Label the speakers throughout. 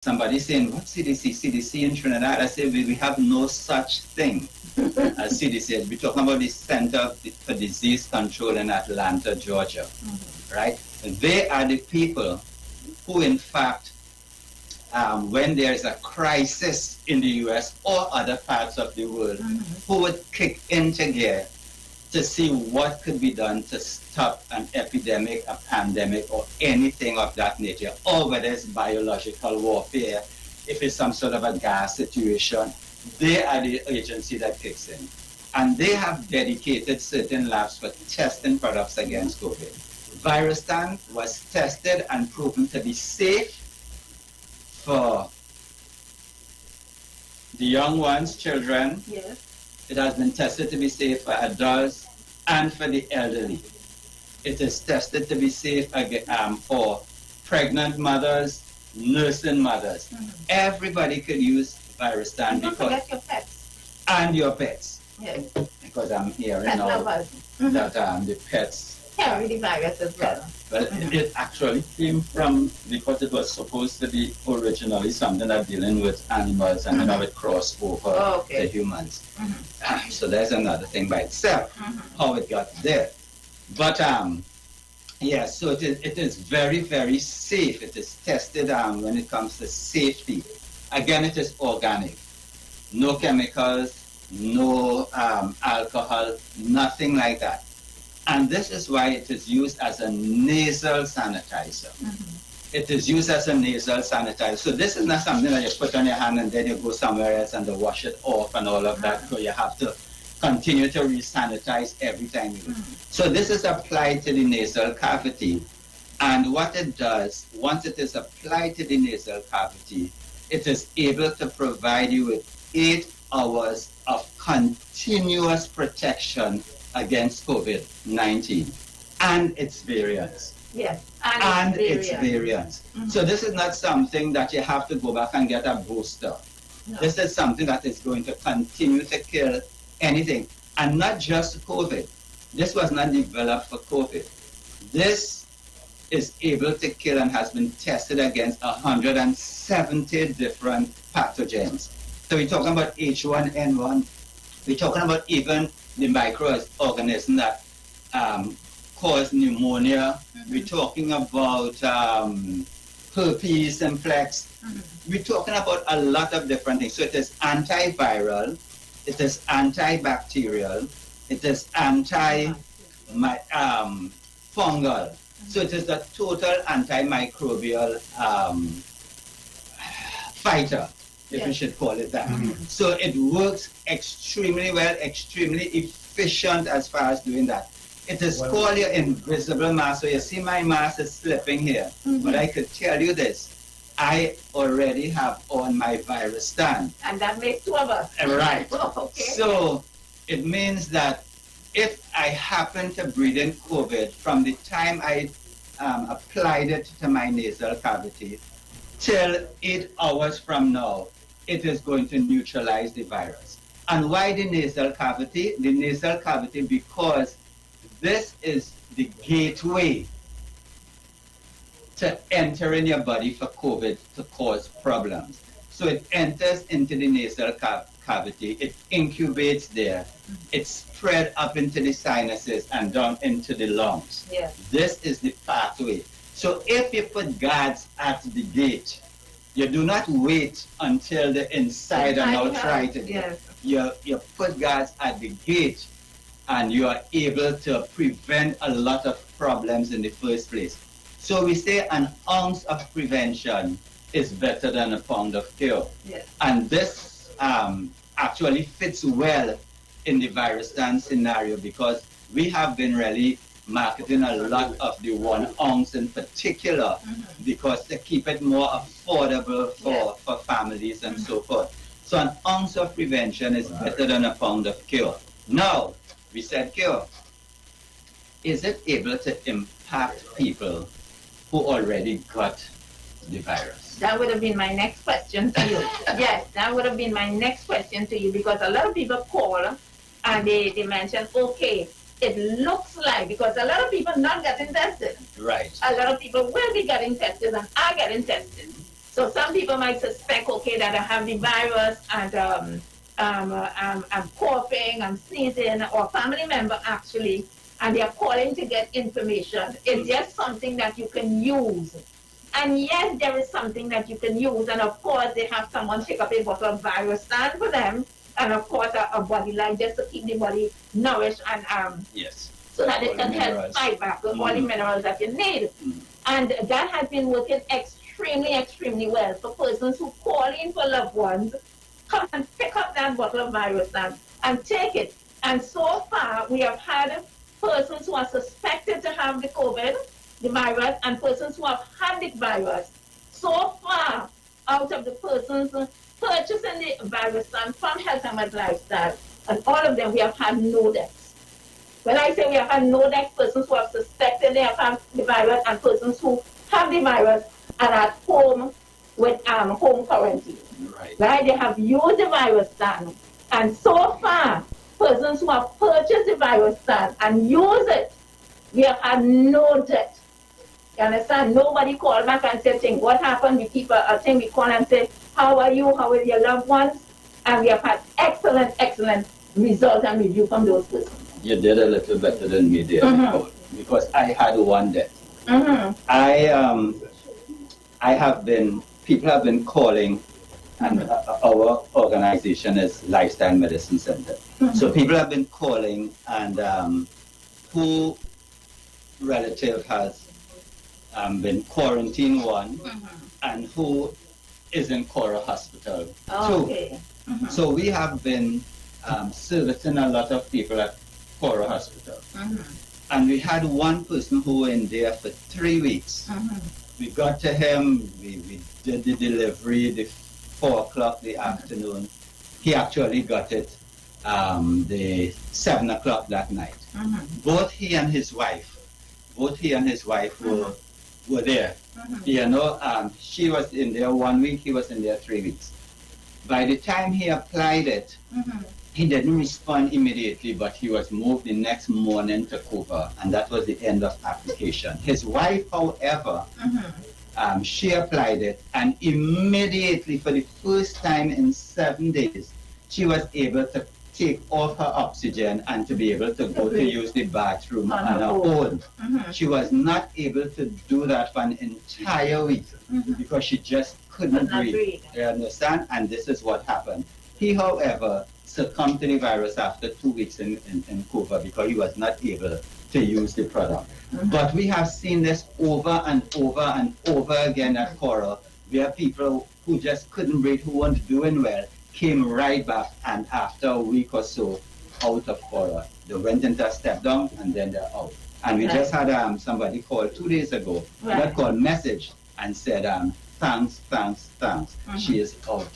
Speaker 1: somebody saying, what CDC? CDC in Trinidad? I say, we have no such thing as CDC. We're talking about the Center for Disease Control in Atlanta, Georgia, right? They are the people who, in fact, when there is a crisis in the U.S. or other parts of the world, who would kick into gear to see what could be done to stop an epidemic, a pandemic, or anything of that nature, or whether it's biological warfare, if it's some sort of a gas situation. They are the agency that kicks in. And they have dedicated certain labs for testing products against COVID. Virustan was tested and proven to be safe for the young ones, children.
Speaker 2: Yes.
Speaker 1: It has been tested to be safe for adults and for the elderly. It is tested to be safe for pregnant mothers, nursing mothers. Everybody could use Virustan.
Speaker 2: And don't forget your pets.
Speaker 1: And your pets.
Speaker 2: Yes.
Speaker 1: Because I'm hearing
Speaker 2: Pet
Speaker 1: now
Speaker 2: lovers.
Speaker 1: that the pets
Speaker 2: Carry the virus as well.
Speaker 1: Well, it actually came from, because it was supposed to be originally something that dealing with animals, and now it crossed over to humans. So there's another thing by itself, how it got there. But yeah, so it is very, very safe. It is tested when it comes to safety. Again, it is organic. No chemicals, no alcohol, nothing like that. And this is why it is used as a nasal sanitizer. It is used as a nasal sanitizer. So this is not something that you put on your hand and then you go somewhere else and they wash it off and all of that. So you have to continue to re-sanitize every time you go. So this is applied to the nasal cavity. And what it does, once it is applied to the nasal cavity, it is able to provide you with 8 hours of continuous protection against COVID-19 and its variants.
Speaker 2: Yes,
Speaker 1: and its variants. So this is not something that you have to go back and get a booster. No. This is something that is going to continue to kill anything. And not just COVID. This was not developed for COVID. This is able to kill and has been tested against 170 different pathogens. So we're talking about H1N1. We're talking about even the microorganisms that cause pneumonia. We're talking about herpes simplex. We're talking about a lot of different things. So it is antiviral, it is antibacterial, it is anti-fungal. So it is a total antimicrobial fighter, if you should call it that. So it works extremely well, extremely efficient as far as doing that. It is called your invisible mask. So you see my mask is slipping here. But I could tell you this, I already have on my Virustan.
Speaker 2: And that makes 2 of us.
Speaker 1: Right.
Speaker 2: Okay.
Speaker 1: So it means that if I happen to breathe in COVID from the time I applied it to my nasal cavity till 8 hours from now, it is going to neutralize the virus. And why the nasal cavity? The nasal cavity because this is the gateway to enter in your body for COVID to cause problems. So it enters into the nasal cavity, it incubates there, it spread up into the sinuses and down into the lungs.
Speaker 2: Yes.
Speaker 1: This is the pathway. So if you put guards at the gate, you do not wait until the inside and outside. You put guards at the gate and you are able to prevent a lot of problems in the first place. So we say an ounce of prevention is better than a pound of cure.
Speaker 2: Yes.
Speaker 1: And this actually fits well in the Virustan scenario because we have been really marketing a lot of the 1 ounce in particular because to keep it more affordable for families and so forth. So an ounce of prevention is better than a pound of cure. Now, we said cure. Is it able to impact people who already got the virus?
Speaker 2: That would have been my next question to you. Yes, that would have been my next question to you because a lot of people call and they mention, okay, it looks like, because a lot of people not getting tested.
Speaker 1: Right.
Speaker 2: A lot of people will be getting tested and are getting tested. So some people might suspect, okay, that I have the virus and I'm coughing, I'm sneezing, or a family member actually, and they're calling to get information. It's just something that you can use. And yes, there is something that you can use, and of course they have someone pick up a bottle of virus stand for them, and of course a body light just to keep the body nourished and
Speaker 1: yes,
Speaker 2: so that it can help fight back with all the minerals that you need. And that has been working extremely, extremely well for persons who call in for loved ones. Come and pick up that bottle of virus stand and take it. And so far, we have had persons who are suspected to have the COVID, the virus, and persons who have had the virus. So far, out of the persons purchasing the virus stand from Health and Lifestyle, and all of them, we have had no deaths. When I say we have had no deaths, persons who have suspected they have had the virus and persons who have the virus are at home with home quarantine. Right? They have used the virus stand. And so far, persons who have purchased the virus stand and use it, we have had no death. You understand? Nobody called back and said, what happened? We keep a thing, we call and say, how are you? How are your loved ones? And we have had excellent, excellent results and review from those persons.
Speaker 1: You did a little better than me there, because I had one death. People have been calling, and our organization is Lifestyle Medicine Center. So people have been calling, and who relative has been quarantined one, and who is in Cora Hospital two. So we have been servicing a lot of people at Cora Hospital. And we had one person who was in there for 3 weeks. We got to him, we did the delivery the 4 o'clock the afternoon. He actually got it the 7 o'clock that night. Both he and his wife were there. You know, she was in there 1 week, he was in there 3 weeks. By the time he applied it, he didn't respond immediately, but he was moved the next morning to Cuba, and that was the end of application. His wife, however, she applied it, and immediately, for the first time in 7 days, she was able to take off her oxygen and to be able to go to use the bathroom on her own. She was not able to do that for an entire week because she just couldn't breathe. You understand? And this is what happened. He, however, succumbed to the virus after 2 weeks in Cuba because he was not able to use the product. But we have seen this over and over and over again at Cora, where people who just couldn't breathe, who weren't doing well, came right back, and after a week or so, out of Cora. They went into a step down, and then they're out. And we just had somebody call 2 days ago, that called message, and said, thanks, she is out.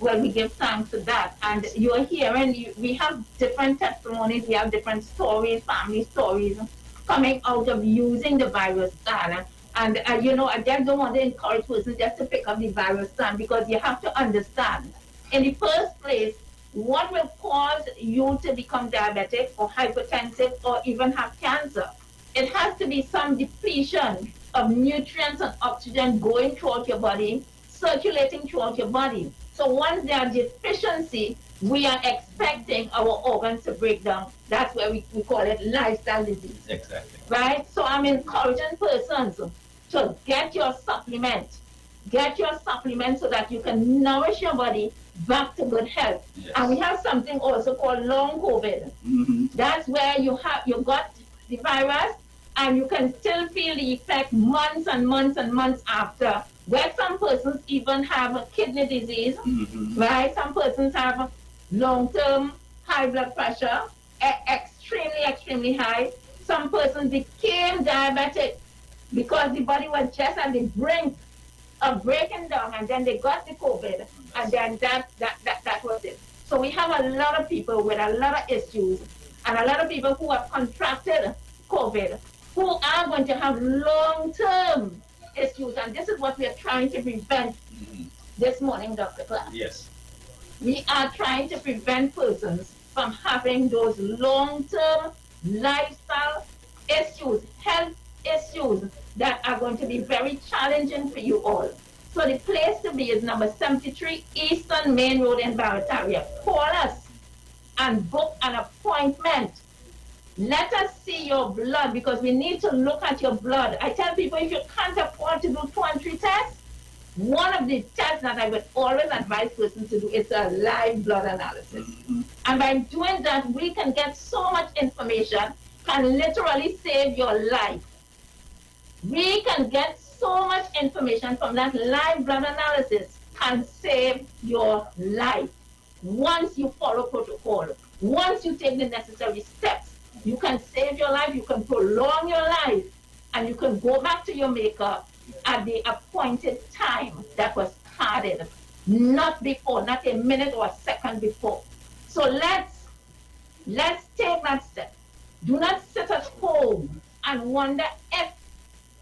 Speaker 2: Well, we give thanks to that. And you're hearing, we have different testimonies, we have different stories, family stories coming out of using the virus stand. And, you know, I just don't want to encourage persons just to pick up the virus stand, because you have to understand, in the first place, what will cause you to become diabetic or hypertensive or even have cancer? It has to be some depletion of nutrients and oxygen going throughout your body, circulating throughout your body. So once there are deficiency, we are expecting our organs to break down. That's where we call it lifestyle disease.
Speaker 1: Exactly.
Speaker 2: Right? So I'm encouraging persons to get your supplement. Get your supplement so that you can nourish your body back to good health. Yes. And we have something also called long COVID. That's where you got the virus and you can still feel the effect months and months and months after. Where some persons even have a kidney disease, right? Some persons have long-term high blood pressure, extremely, extremely high. Some persons became diabetic because the body was just at the brink of breaking down, and then they got the COVID, and then that was it. So we have a lot of people with a lot of issues, and a lot of people who have contracted COVID, who are going to have long-term issues, and this is what we are trying to prevent this morning, Dr. Clark.
Speaker 1: Yes.
Speaker 2: We are trying to prevent persons from having those long-term lifestyle issues, health issues that are going to be very challenging for you all. So the place to be is number 73 Eastern Main Road in Barataria. Call us and book an appointment. Let us see your blood because we need to look at your blood. I tell people if you can't afford to do 2 and 3 tests, one of the tests that I would always advise persons to do is a live blood analysis. And by doing that, we can get so much information, can literally save your life. We can get so much information from that live blood analysis, can save your life. Once you follow protocol, once you take the necessary steps, you can save your life, you can prolong your life, and you can go back to your maker at the appointed time that was carded, not before, not a minute or a second before. So let's take that step. Do not sit at home and wonder if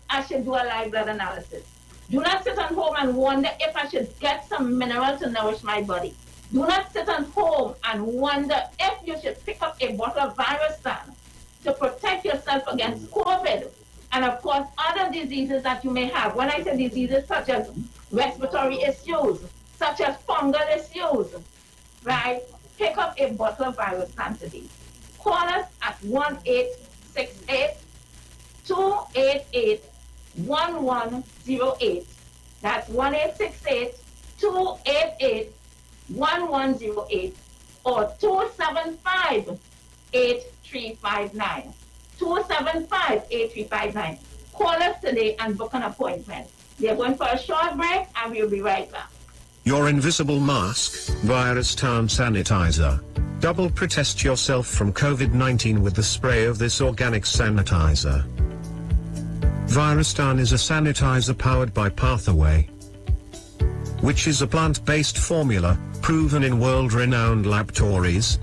Speaker 2: I should do a live blood analysis. Do not sit at home and wonder if I should get some mineral to nourish my body. Do not sit at home and wonder if you should pick up a bottle of Virustan to protect yourself against COVID. And of course, other diseases that you may have. When I say diseases such as respiratory issues, such as fungal issues, right? Pick up a bottle of Virustan today. Call us at 1-868-288-1108. That's 1-868-288-1108 or 275-8359. 275-8359. Call us today and book an appointment. We are going for a short break and we'll be right back.
Speaker 3: Your invisible mask, Virustan sanitizer. Double protect yourself from COVID-19 with the spray of this organic sanitizer. Virustan is a sanitizer powered by Pathaway, which is a plant-based formula, proven in world-renowned laboratories,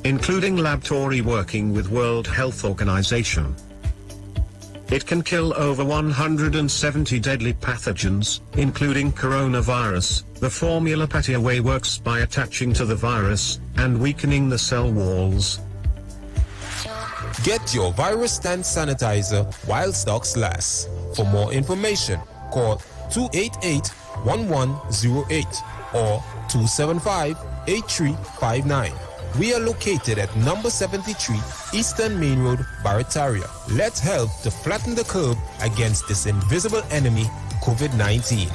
Speaker 3: including laboratory working with World Health Organization. It can kill over 170 deadly pathogens, including coronavirus. The formula Pathaway works by attaching to the virus and weakening the cell walls.
Speaker 4: Get your Virustan sanitizer while stocks last. For more information, call 288-1108 or 275-8359. We are located at number 73 Eastern Main Road, Barataria. Let's help to flatten the curve against this invisible enemy, COVID-19.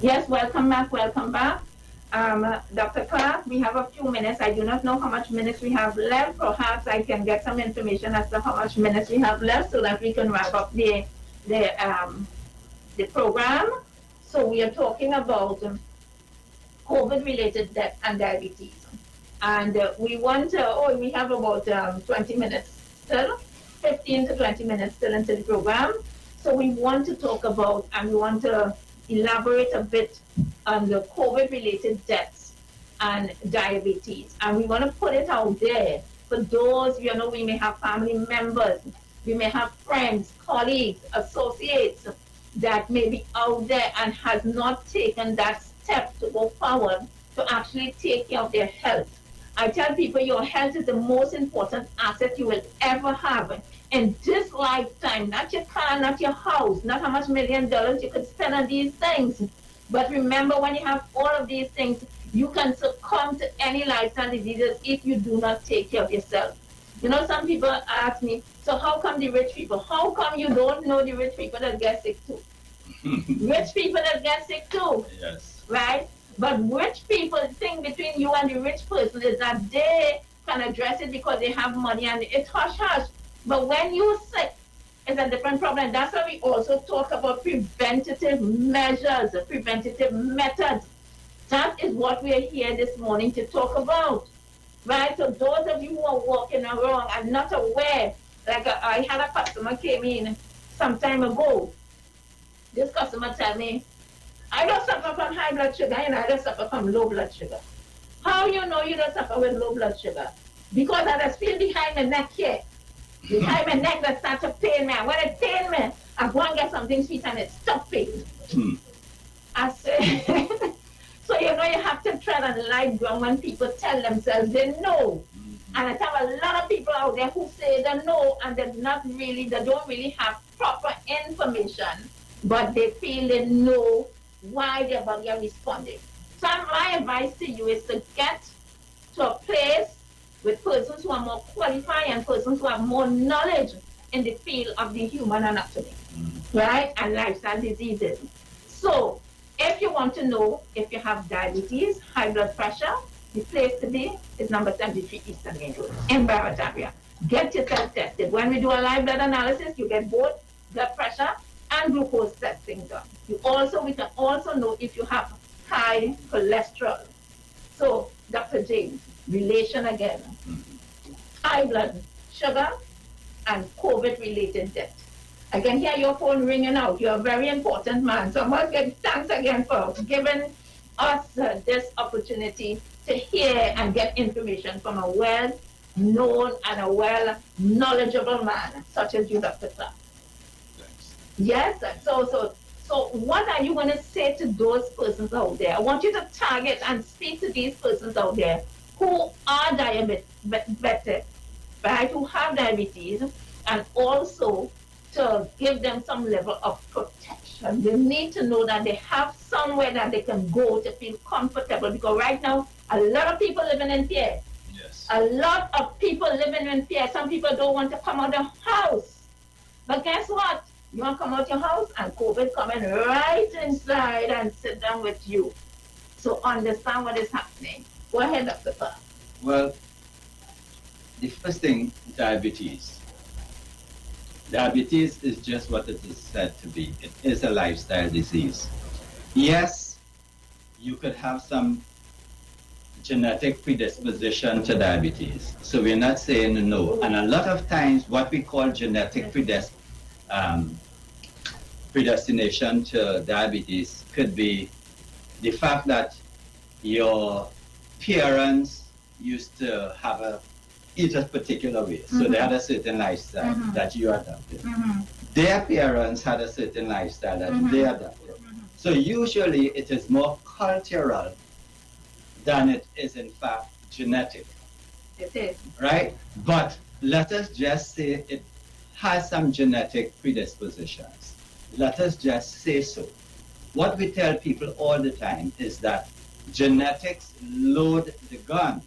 Speaker 2: Yes, welcome back. Dr. Clark, we have a few minutes. I do not know how much minutes we have left. Perhaps I can get some information as to how much minutes we have left so that we can wrap up the program. So we are talking about COVID-related death and diabetes. And we want to, we have about 20 minutes still, 15 to 20 minutes still into the program. So we want to talk about, and we want to elaborate a bit on the COVID-related deaths and diabetes. And we want to put it out there for those, we may have family members, we may have friends, colleagues, associates that may be out there and has not taken that step to go forward to actually take care of their health. I tell people your health is the most important asset you will ever have in this lifetime. Not your car, not your house, not how much $1 million you could spend on these things. But remember, when you have all of these things, you can succumb to any lifestyle diseases if you do not take care of yourself. Some people ask me, so how come the rich people? How come you don't know the rich people that get sick too? Rich people that get sick too.
Speaker 1: Yes.
Speaker 2: Right? But rich people, the thing between you and the rich person is that they can address it because they have money and it's hush-hush. But when you're sick, it's a different problem. That's why we also talk about preventative measures, preventative methods. That is what we are here this morning to talk about. Right? So those of you who are walking around and not aware, like I had a customer came in some time ago. This customer tell me, I don't suffer from high blood sugar and I don't suffer from low blood sugar. How you know you don't suffer with low blood sugar? Because I just feel behind my neck here. Behind my neck that starts to pain me. And when it pain me, I go and get something sweet and it stops pain. I say, so you have to tread on light ground when people tell themselves they know. And I have a lot of people out there who say they know and they don't really have proper information, but they feel they know why their body are responding. So my advice to you is to get to a place with persons who are more qualified and persons who have more knowledge in the field of the human anatomy, right? And lifestyle diseases. So if you want to know if you have diabetes, high blood pressure, the place to be is number 73 Eastern Main Road in Barrett area. Get yourself tested. When we do a live blood analysis, you get both blood pressure and glucose testing done. We can also know if you have high cholesterol. So, Dr. James, relation again. High blood sugar and COVID-related death. I can hear your phone ringing out. You're a very important man. So I must give thanks again for giving us this opportunity to hear and get information from a well-known and a well-knowledgeable man, such as you, Dr. Clark.
Speaker 1: Thanks.
Speaker 2: Yes, so what are you going to say to those persons out there? I want you to target and speak to these persons out there who are diabetic, right, who have diabetes, and also to give them some level of protection. They need to know that they have somewhere that they can go to feel comfortable, because right now, a lot of people living in fear.
Speaker 1: Yes.
Speaker 2: A lot of people living in fear. Some people don't want to come out of the house. But guess what? You want to come out your house and COVID coming right inside and sit down with you. So understand what is happening. Go ahead, Dr. Clark.
Speaker 1: Well, the first thing, diabetes. Diabetes is just what it is said to be. It is a lifestyle disease. Yes, you could have some genetic predisposition to diabetes. So we're not saying no. And a lot of times what we call genetic predestination to diabetes could be the fact that your parents used to eat a particular way. So they had a certain lifestyle that you adopted. Their parents had a certain lifestyle that they adopted. So usually it is more cultural than it is in fact genetic.
Speaker 2: It is.
Speaker 1: Right? But let us just say it has some genetic predispositions. Let us just say so. What we tell people all the time is that genetics load the gun,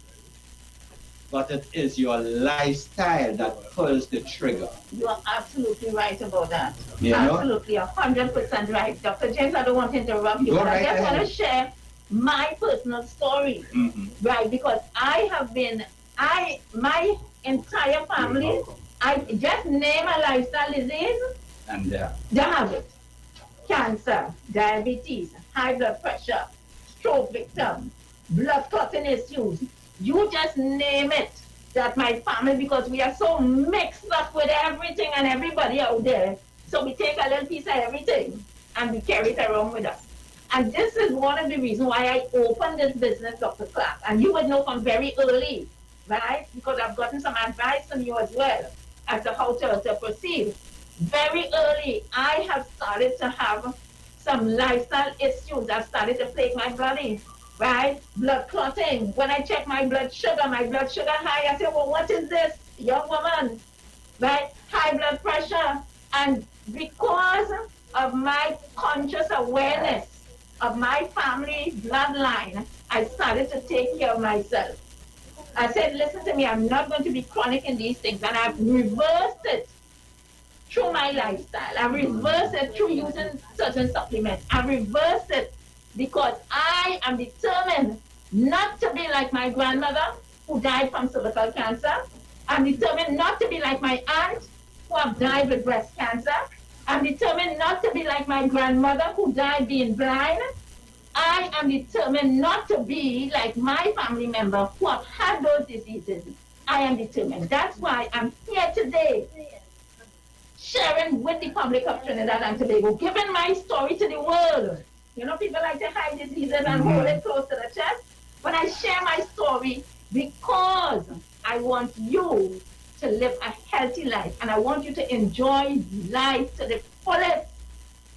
Speaker 1: but it is your lifestyle that pulls the trigger.
Speaker 2: You are absolutely right about that.
Speaker 1: You
Speaker 2: absolutely, 100% right. Dr. James, I don't want to interrupt you, but I just want to share my personal story, right? Because my entire family, I just name a lifestyle disease,
Speaker 1: and
Speaker 2: they have it. Cancer, diabetes, high blood pressure, stroke victim, blood clotting issues. You just name it. That my family, because we are so mixed up with everything and everybody out there. So we take a little piece of everything and we carry it around with us. And this is one of the reasons why I opened this business, Dr. Clark. And you would know from very early, right? Because I've gotten some advice from you as well as to how to proceed. Very early, I have started to have some lifestyle issues that started to plague my body, right? Blood clotting. When I check my blood sugar high, I say, well, what is this, young woman? Right? High blood pressure. And because of my conscious awareness of my family bloodline, I started to take care of myself. I said, listen to me, I'm not going to be chronic in these things. And I've reversed it through my lifestyle. I reversed it through using certain supplements. I reversed it because I am determined not to be like my grandmother who died from cervical cancer. I'm determined not to be like my aunt who have died with breast cancer. I'm determined not to be like my grandmother who died being blind. I am determined not to be like my family member who have had those diseases. I am determined. That's why I'm here today, sharing with the public of Trinidad and Tobago, giving my story to the world. You know, people like to hide diseases and hold it close to the chest. But I share my story because I want you to live a healthy life. And I want you to enjoy life to the fullest.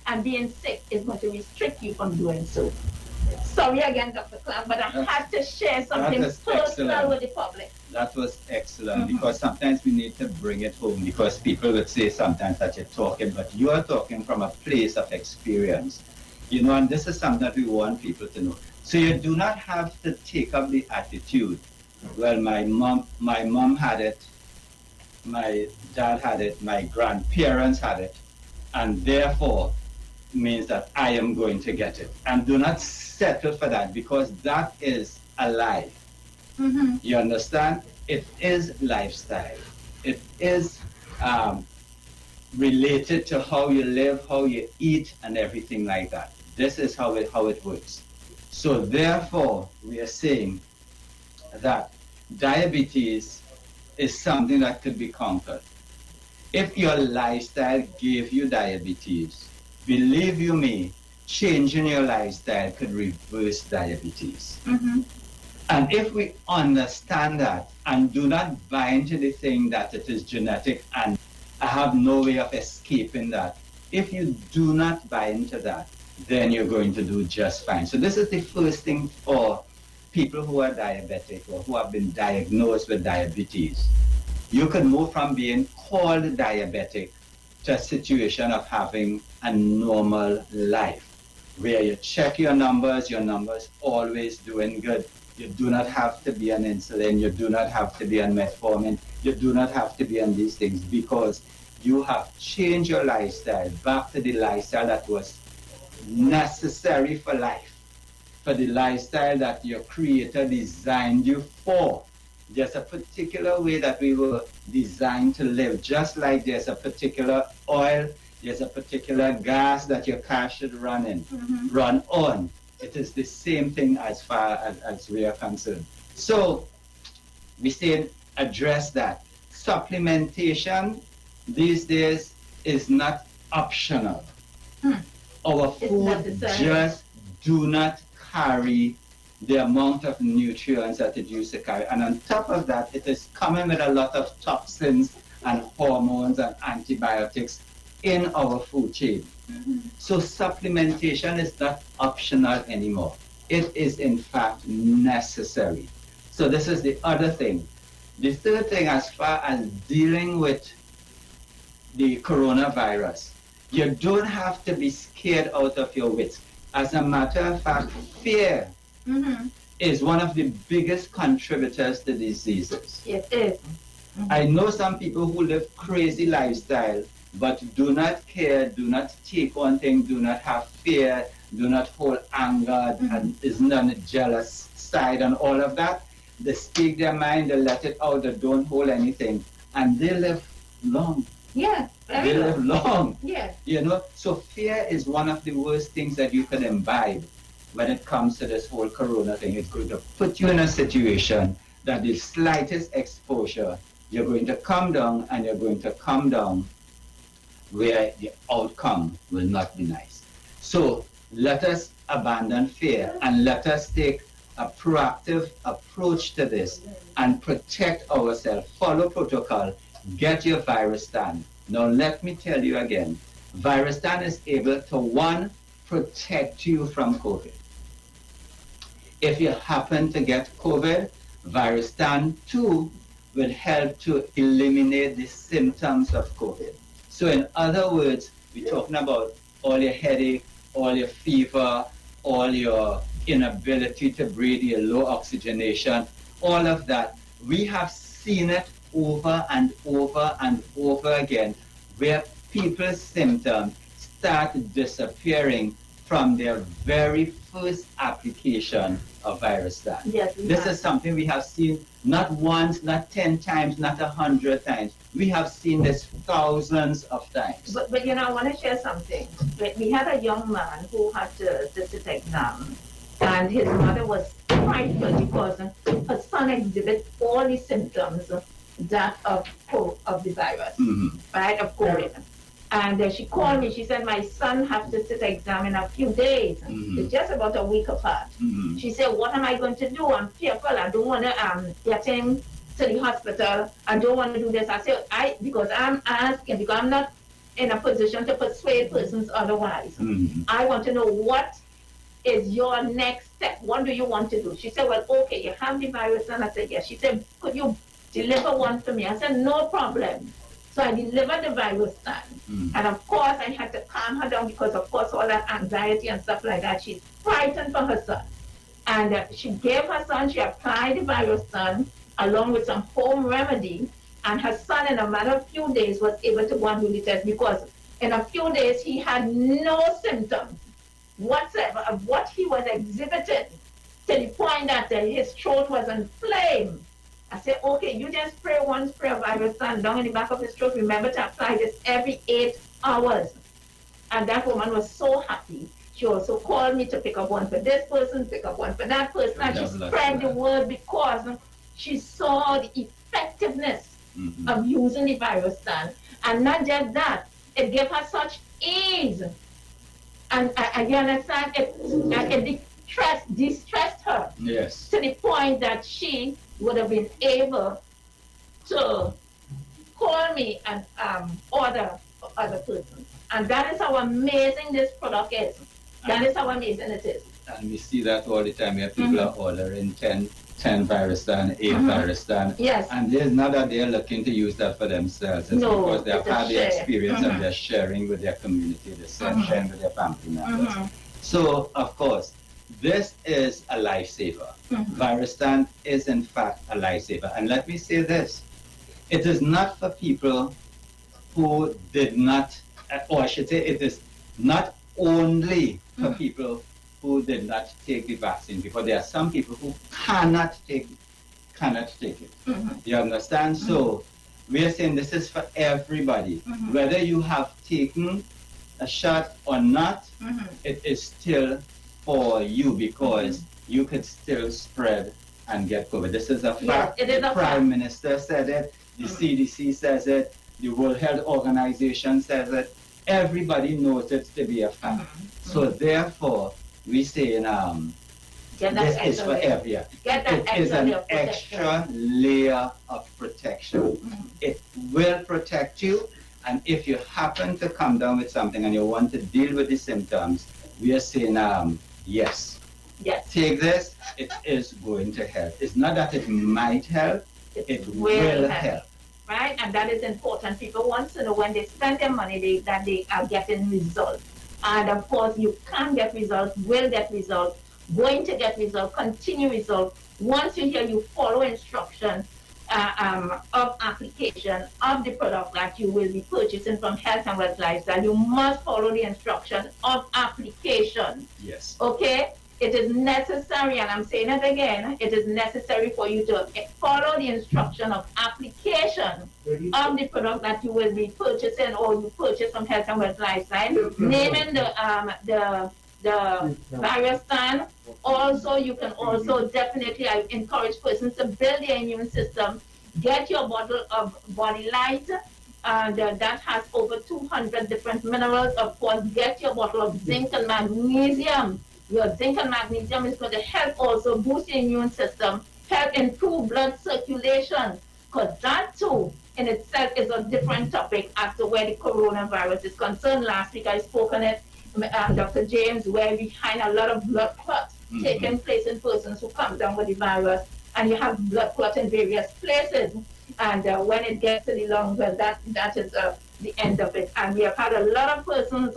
Speaker 2: And being sick is going to restrict you from doing so. Sorry again, Dr. Clark, but I had to share something personal with the public.
Speaker 1: That was excellent, because sometimes we need to bring it home, because people would say sometimes that you're talking, but you are talking from a place of experience. You know, and this is something that we want people to know. So you do not have to take up the attitude, well, my mom had it, my dad had it, my grandparents had it, and therefore means that I am going to get it. And do not settle for that, because that is a lie. You understand? It is lifestyle. It is related to how you live, how you eat, and everything like that. This is how it works. So therefore, we are saying that diabetes is something that could be conquered. If your lifestyle gave you diabetes, believe you me, changing your lifestyle could reverse diabetes. And if we understand that and do not buy into the thing that it is genetic and I have no way of escaping that, if you do not buy into that, then you're going to do just fine. So this is the first thing for people who are diabetic or who have been diagnosed with diabetes. You can move from being called diabetic to a situation of having a normal life, where you check your numbers always doing good. You do not have to be on insulin, you do not have to be on metformin, you do not have to be on these things, because you have changed your lifestyle back to the lifestyle that was necessary for life, for the lifestyle that your creator designed you for. There's a particular way that we were designed to live, just like there's a particular oil, there's a particular gas that your car should run on. It is the same thing as far as we are concerned. So we say address that. Supplementation these days is not optional. Our food just do not carry the amount of nutrients that it used to carry. And on top of that, it is coming with a lot of toxins and hormones and antibiotics in our food chain. So supplementation is not optional anymore. It is in fact necessary. So this is the other thing. The third thing, as far as dealing with the coronavirus, you don't have to be scared out of your wits. As a matter of fact, fear is one of the biggest contributors to diseases.
Speaker 2: It is.
Speaker 1: I know some people who live crazy lifestyle, but do not care, do not take on things, do not have fear, do not hold anger, and is not a jealous side and all of that. They speak their mind, they let it out, they don't hold anything, and they live long.
Speaker 2: Yeah,
Speaker 1: they live long.
Speaker 2: Yeah.
Speaker 1: You know, so fear is one of the worst things that you can imbibe when it comes to this whole corona thing. It's going to put you in a situation that the slightest exposure, you're going to come down, and you're going to come down where the outcome will not be nice. So let us abandon fear and let us take a proactive approach to this and protect ourselves. Follow protocol, get your Virustan. Now let me tell you again, Virustan is able to, one, protect you from COVID. If you happen to get COVID, Virustan 2 will help to eliminate the symptoms of COVID. So in other words, we're talking about all your headache, all your fever, all your inability to breathe, your low oxygenation, all of that. We have seen it over and over and over again, where people's symptoms start disappearing from their very first application of Virustan.
Speaker 2: Yes,
Speaker 1: this is something we have seen not once, not 10 times, not 100 times. We have seen this thousands of times.
Speaker 2: But you know, I want to share something. We had a young man who had to sit exam, and his mother was frightful because her son exhibits all the symptoms that of the virus, right, of COVID. And she called me, she said, my son has to sit exam in a few days. It's just about a week apart. She said, what am I going to do? I'm fearful. I don't want to get him to the hospital. I don't want to do this. I said, because I'm asking, because I'm not in a position to persuade persons otherwise. I want to know what is your next step? What do you want to do? She said, well, okay, you have the virus. And I said, yes. She said, could you deliver one to me? I said, no problem. So I delivered the virus stand. And of course, I had to calm her down because, of course, all that anxiety and stuff like that. She's frightened for her son. And she gave her son, she applied the virus stand along with some home remedy. And her son, in a matter of few days, was able to go and do the test because in a few days, he had no symptoms whatsoever of what he was exhibiting, to the point that his throat was inflamed. I said, okay, you just spray one spray of virus stand down in the back of his throat. Remember to apply this every 8 hours. And that woman was so happy. She also called me to pick up one for this person, pick up one for that person, and she spread the word because she saw the effectiveness of using the virus stand. And not just that, it gave her such ease. And you understand, it distressed her to the point that she would have been able to call me and order for other persons. And that is how amazing this product is. That is how amazing it is.
Speaker 1: And we see that all the time where people are ordering 10 virus stand, 8 virus stand.
Speaker 2: Yes.
Speaker 1: And it's not that they're looking to use that for themselves. It's because they have had the experience and they're sharing with their community, they're sharing with their family members. So, of course, this is a lifesaver. Virus stand is, in fact, a lifesaver. And let me say this. It is not for people who did not, or I should say it is not only for people who did not take the vaccine, because there are some people who cannot take it. You understand? So we are saying this is for everybody. Whether you have taken a shot or not, it is still for you because you could still spread and get COVID. This is a fact. The Prime Minister said it, the CDC says it, the World Health Organization says it. Everybody knows it to be a fact. So therefore, we say this is for everyone. It is an extra layer of protection. It will protect you, and if you happen to come down with something and you want to deal with the symptoms, we are saying yes. Take this, it is going to help. It's not that it might help, it will help.
Speaker 2: Right, and that is important. People want to know when they spend their money that they are getting results. And of course, you can get results, will get results, going to get results, continue results. Once you hear, you follow instructions of application of the product that you will be purchasing from Health and Wealth Lifestyle. You must follow the instruction of application.
Speaker 1: Yes.
Speaker 2: Okay? It is necessary, and I'm saying it again, it is necessary for you to follow the instruction of application of the product that you will be purchasing or you purchase from Health and Wealth Lifestyle, naming the virus stand. Also, you can also definitely, I encourage persons to build their immune system. Get your bottle of Body Light, and that has over 200 different minerals. Of course, get your bottle of zinc and magnesium. Your zinc and magnesium is going to help also boost your immune system, help improve blood circulation, because that too in itself is a different topic as to where the coronavirus is concerned. Last week I spoke on it, Dr. James, where we find a lot of blood clots taking place in persons who come down with the virus, and you have blood clot in various places. And when it gets to the lungs, well, that is the end of it. And we have had a lot of persons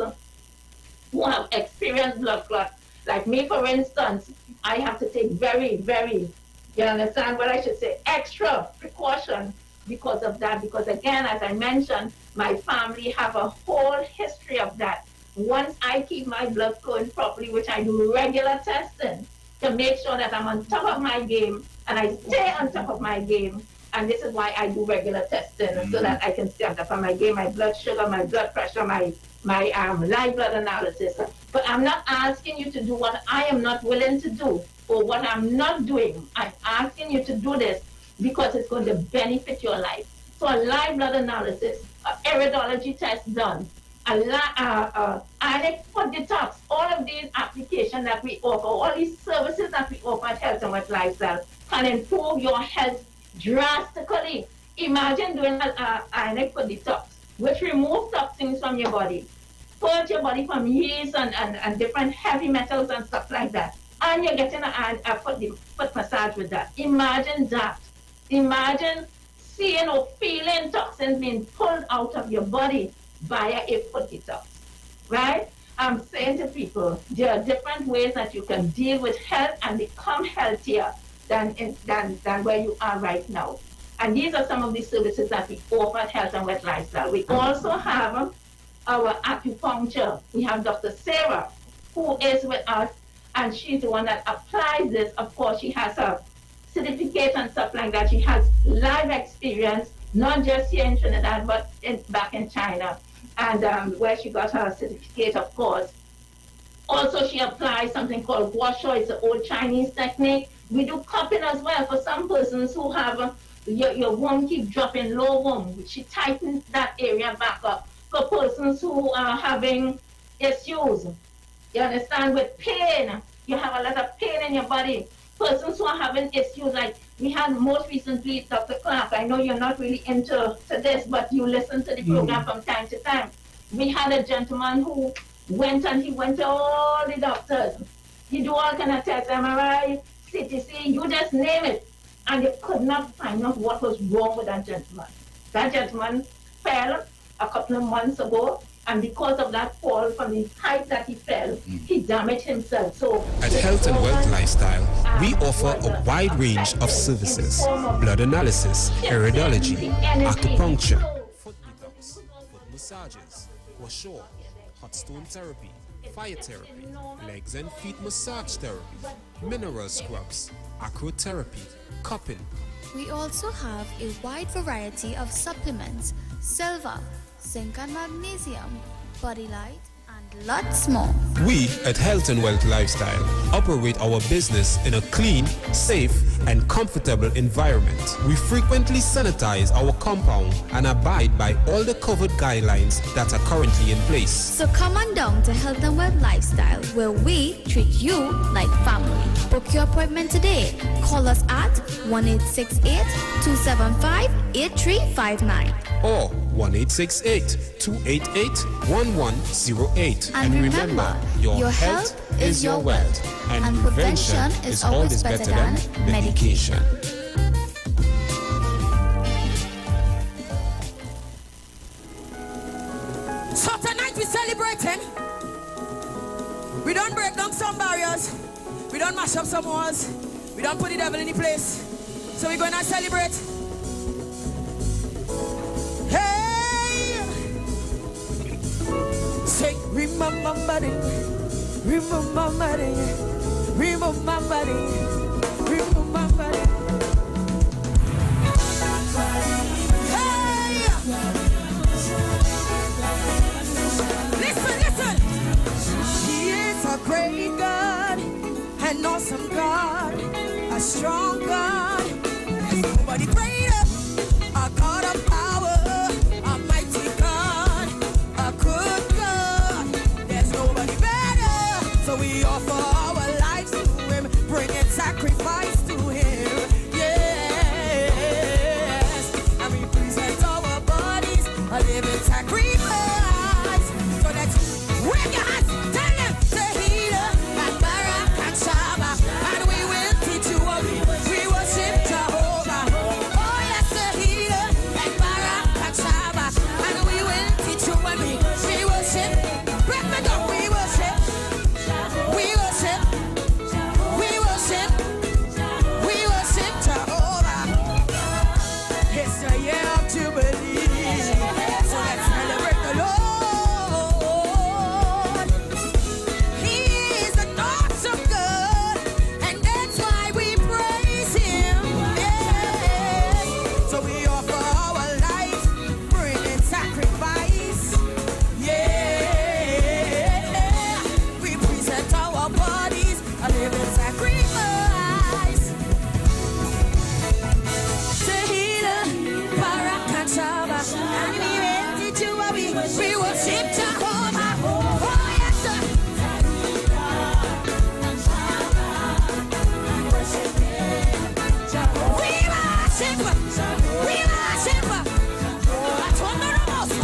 Speaker 2: who have experienced blood clot. Like me, for instance, I have to take very, very, you understand what I should say, extra precaution because of that. Because again, as I mentioned, my family have a whole history of that. Once I keep my blood flowing properly, which I do regular testing to make sure that I'm on top of my game, and I stay on top of my game. And this is why I do regular testing, so that I can stay on top of my game, my blood sugar, my blood pressure, my live blood analysis. But I'm not asking you to do what I am not willing to do or what I'm not doing. I'm asking you to do this because it's going to benefit your life. So a live blood analysis, an iridology test done, ionic foot detox, all of these applications that we offer, all these services that we offer at Health and Wealth Lifestyle can improve your health drastically. Imagine doing an ionic foot detox, which removes toxins from your body. purge your body from yeast and different heavy metals and stuff like that. And you're getting a foot massage with that. Imagine that. Imagine seeing or feeling toxins being pulled out of your body via a foot detox, right? I'm saying to people, there are different ways that you can deal with health and become healthier than where you are right now. And these are some of the services that we offer at Health and Wealth Lifestyle. We also have our acupuncture. We have Dr. Sarah, who is with us, and she's the one that applies this. Of course, she has a certificate and stuff like that. She has live experience, not just here in Trinidad, but back in China, and where she got her certificate, of course. Also, she applies something called gua sha. It's an old Chinese technique. We do cupping as well for some persons who have your womb keep dropping, low womb. She tightens that area back up. For persons who are having issues, you understand, with pain, you have a lot of pain in your body. Persons who are having issues, like we had most recently Dr. Clark. I know you're not really into this, but you listen to the program from time to time. We had a gentleman who went to all the doctors. You do all kind of tests, MRI, CTC, you just name it. And you could not find out what was wrong with that gentleman. That gentleman fell a couple of months ago, and because of that fall from the height that he fell, he damaged himself. So
Speaker 4: at Health and Wealth Lifestyle, we offer a wide range of services: blood analysis, iridology, acupuncture, foot detox, foot massages, gua sha, hot stone therapy, fire therapy, legs and feet massage therapy, mineral scrubs, acrotherapy, cupping.
Speaker 5: We also have a wide variety of supplements: silver, zinc and magnesium, body light, and lots more.
Speaker 4: We at Health and Wealth Lifestyle operate our business in a clean, safe, and comfortable environment. We frequently sanitize our compound and abide by all the COVID guidelines that are currently in place.
Speaker 5: So come on down to Health and Wealth Lifestyle, where we treat you like family. Book your appointment today. Call us at 1-868-275-8359
Speaker 4: or 1-868-288-1108.
Speaker 5: And remember, your health is your wealth, and prevention is always better than medication.
Speaker 6: So tonight we're celebrating. We don't break down some barriers. We don't mash up some walls. We don't put the devil in the place. So we're going to celebrate. Hey! Say, remember body. Remember body. Remember body. Remember body. Hey! Listen. He is a great God, an awesome God, a strong God. There's nobody greater, a God of power, a mighty God, a good God. There's nobody better. So we offer our lives to Him, bringing sacrifice to Him. Yes, and we present our bodies a living sacrifice. So let's wave your hands, tell them, say healer and Barak and Shaba, and we will teach you what we worship Jehovah. Oh yes, the healer and Barak and Shaba, and we will teach you what we worship. Break me down, we worship Jehovah. It's the year of Jubilee, so let's celebrate the Lord. He is an awesome God, and that's why we praise Him. Yes. So we offer our lives, bringing sacrifice. Yeah. We present our bodies, a living sacrifice. Tehila, Parakachaba, and we will teach you what we worship Jehovah. Oh yes, sir. We worship. Oh, that's one of the most.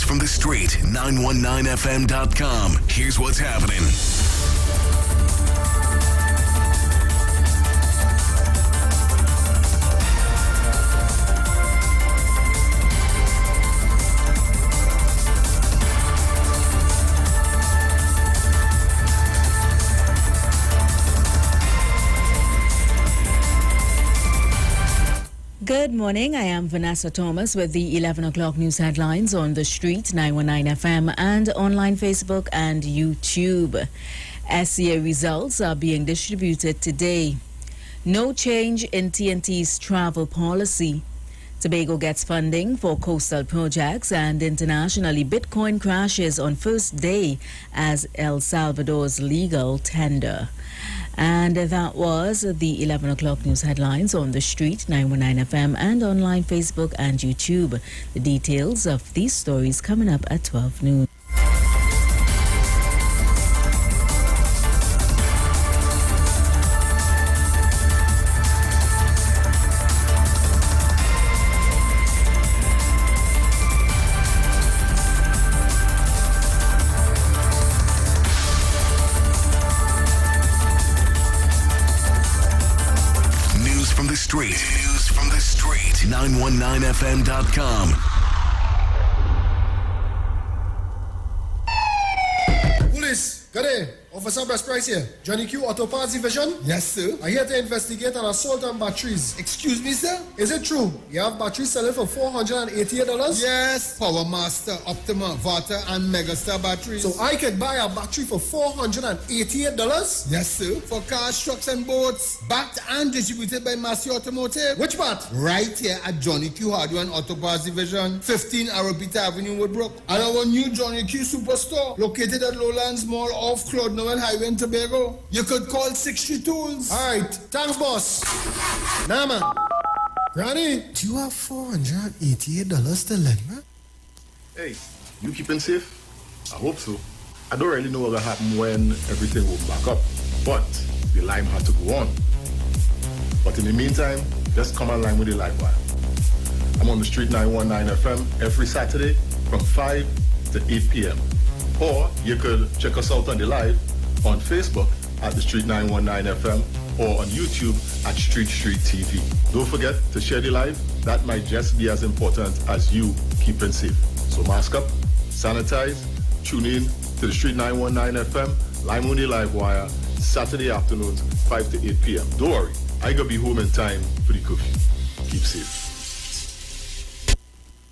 Speaker 7: News from the street, 919fm.com. Here's what's happening.
Speaker 8: Good morning. I am Vanessa Thomas with the 11 o'clock news headlines on the street, 919 FM, and online Facebook and YouTube. SCA results are being distributed today. No change in TNT's travel policy. Tobago gets funding for coastal projects, and internationally Bitcoin crashes on first day as El Salvador's legal tender. And that was the 11 o'clock news headlines on the street, 919 FM, and online Facebook and YouTube. The details of these stories coming up at 12 noon.
Speaker 7: News from the street, 919fm.com.
Speaker 9: Police, good day. Officer Best Price here. Johnny Q Auto Parts Division?
Speaker 10: Yes, sir.
Speaker 9: I'm here to investigate an assault on batteries.
Speaker 10: Excuse me, sir?
Speaker 9: Is it true you have batteries selling for $488?
Speaker 10: Yes. Power Master, Optima, Vata, and Megastar batteries.
Speaker 9: So I could buy a battery for $488?
Speaker 10: Yes, sir. For cars, trucks, and boats. Backed and distributed by Massey Automotive.
Speaker 9: Which part?
Speaker 10: Right here at Johnny Q Hardware and Auto Parts Division, 15 Arrowbita Avenue, Woodbrook. And our new Johnny Q Superstore, located at Lowlands Mall off Claude Noel Highway in Tobago. You could call 60 Tools.
Speaker 9: All right. Thanks, boss. Nah, man. Granny,
Speaker 10: do you have $488 to lend, man?
Speaker 11: Hey, you keeping safe? I hope so. I don't really know what will happen when everything will back up, but the lime had to go on. But in the meantime, just come online with the live wire. I'm on the street 919 FM every Saturday from 5 to 8 p.m. Or you could check us out on the live on Facebook at the Street 919 FM or on YouTube at Street TV. Don't forget to share the live. That might just be as important as you keeping safe. So mask up, sanitize, tune in to the Street 919 FM, Lime on the Live Wire, Saturday afternoons, 5 to 8 p.m. Don't worry, I gonna be home in time for the curfew. Keep safe.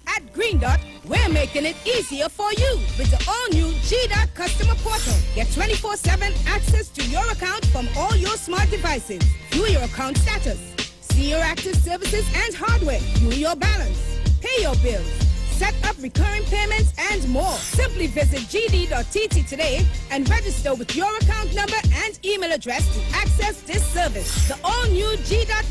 Speaker 6: At Green Dot, we're making it easier for you with the all-new G-Dot customer portal. Get 24/7 access to your account from all your smart devices. View your account status, see your active services and hardware, view your balance, pay your bills, set up recurring payments, and more. Simply visit gd.tt today and register with your account number and email address to access this service. The all-new G-Dot